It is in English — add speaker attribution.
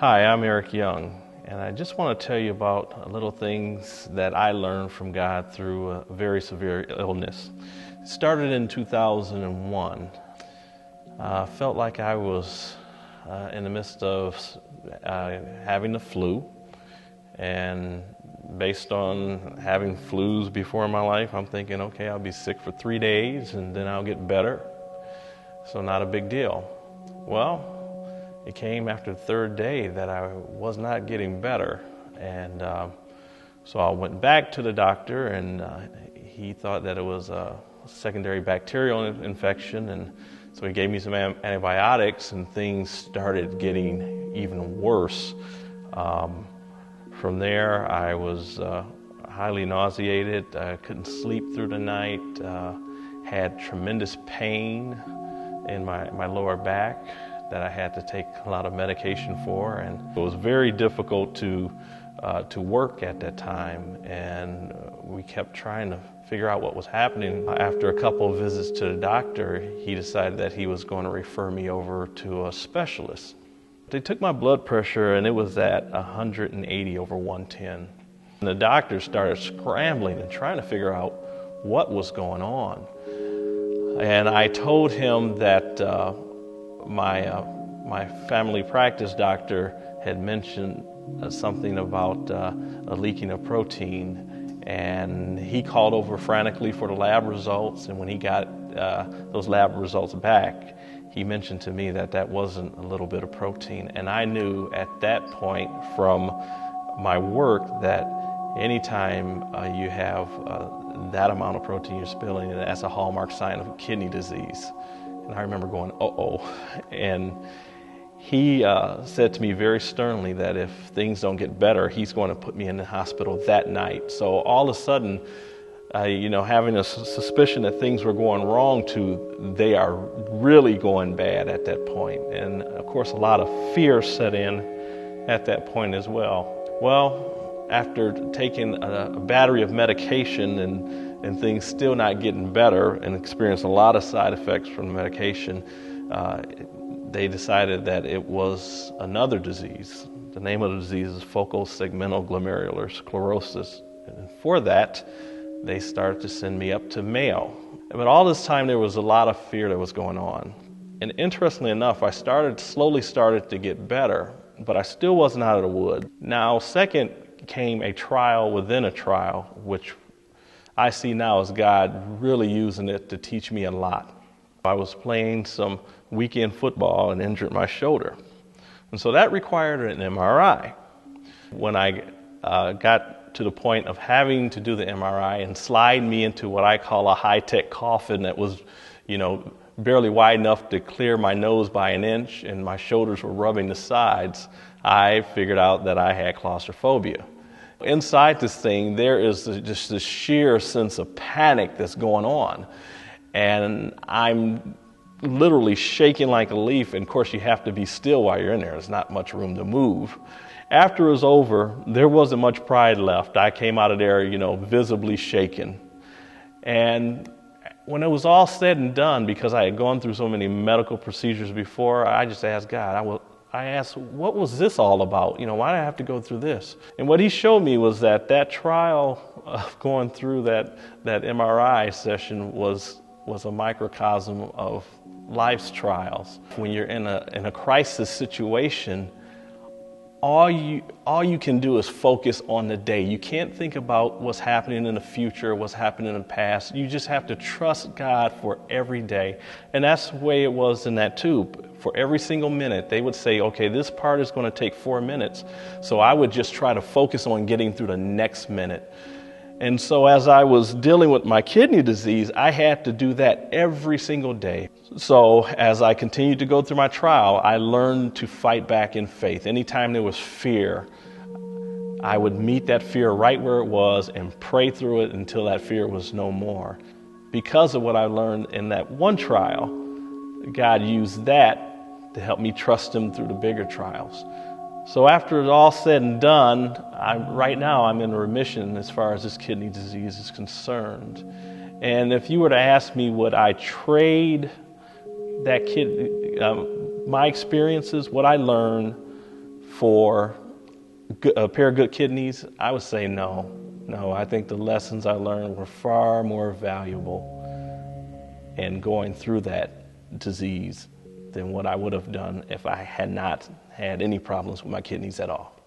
Speaker 1: Hi, I'm Eric Young, and I just want to tell you about little things that I learned from God through a very severe illness. It started in 2001. I felt like I was in the midst of having the flu, and based on having flus before in my life, I'm thinking, okay, I'll be sick for 3 days and then I'll get better, so not a big deal. Well, it came after the third day that I was not getting better, and so I went back to the doctor, and he thought that it was a secondary bacterial infection, and so he gave me some antibiotics, and things started getting even worse. From there, I was highly nauseated. I couldn't sleep through the night, had tremendous pain in my lower back that I had to take a lot of medication for, and it was very difficult to work at that time, and we kept trying to figure out what was happening. After a couple of visits to the doctor, he decided that he was going to refer me over to a specialist. They took my blood pressure, and it was at 180 over 110. And the doctor started scrambling and trying to figure out what was going on. And I told him that my family practice doctor had mentioned something about a leaking of protein, and he called over frantically for the lab results, and when he got those lab results back, he mentioned to me that that wasn't a little bit of protein. And I knew at that point from my work that anytime you have that amount of protein you're spilling, that's a hallmark sign of kidney disease. And I remember going, uh-oh. And he said to me very sternly that if things don't get better, he's going to put me in the hospital that night. So all of a sudden, having a suspicion that things were going wrong they are really going bad at that point. And of course, a lot of fear set in at that point as well. Well, after taking a battery of medication and things still not getting better and experiencing a lot of side effects from the medication, they decided that it was another disease. The name of the disease is focal segmental glomerular sclerosis. And for that, they started to send me up to Mayo. But all this time, there was a lot of fear that was going on. And interestingly enough, I slowly started to get better, but I still wasn't out of the wood. Now, second came a trial within a trial, which I see now as God really using it to teach me a lot. I was playing some weekend football and injured my shoulder. And so that required an MRI. When I got to the point of having to do the MRI and slide me into what I call a high-tech coffin that was, barely wide enough to clear my nose by an inch, and my shoulders were rubbing the sides, I figured out that I had claustrophobia. Inside this thing, there is just this sheer sense of panic that's going on. And I'm literally shaking like a leaf. And of course, you have to be still while you're in there. There's not much room to move. After it was over, there wasn't much pride left. I came out of there, visibly shaken. And when it was all said and done, because I had gone through so many medical procedures before, I just asked God, I asked, what was this all about? Why did I have to go through this? And what he showed me was that trial of going through that MRI session was a microcosm of life's trials. When you're in a crisis situation, all you can do is focus on the day. You can't think about what's happening in the future, what's happening in the past. You just have to trust God for every day. And that's the way it was in that tube. For every single minute, they would say, okay, this part is going to take 4 minutes. So I would just try to focus on getting through the next minute. And so as I was dealing with my kidney disease, I had to do that every single day. So as I continued to go through my trial, I learned to fight back in faith. Anytime there was fear, I would meet that fear right where it was and pray through it until that fear was no more. Because of what I learned in that one trial, God used that to help me trust Him through the bigger trials. So after it's all said and done, right now I'm in remission as far as this kidney disease is concerned. And if you were to ask me, would I trade that my experiences, what I learned, for a pair of good kidneys, I would say no. No, I think the lessons I learned were far more valuable in going through that disease than what I would have done if I had not had any problems with my kidneys at all.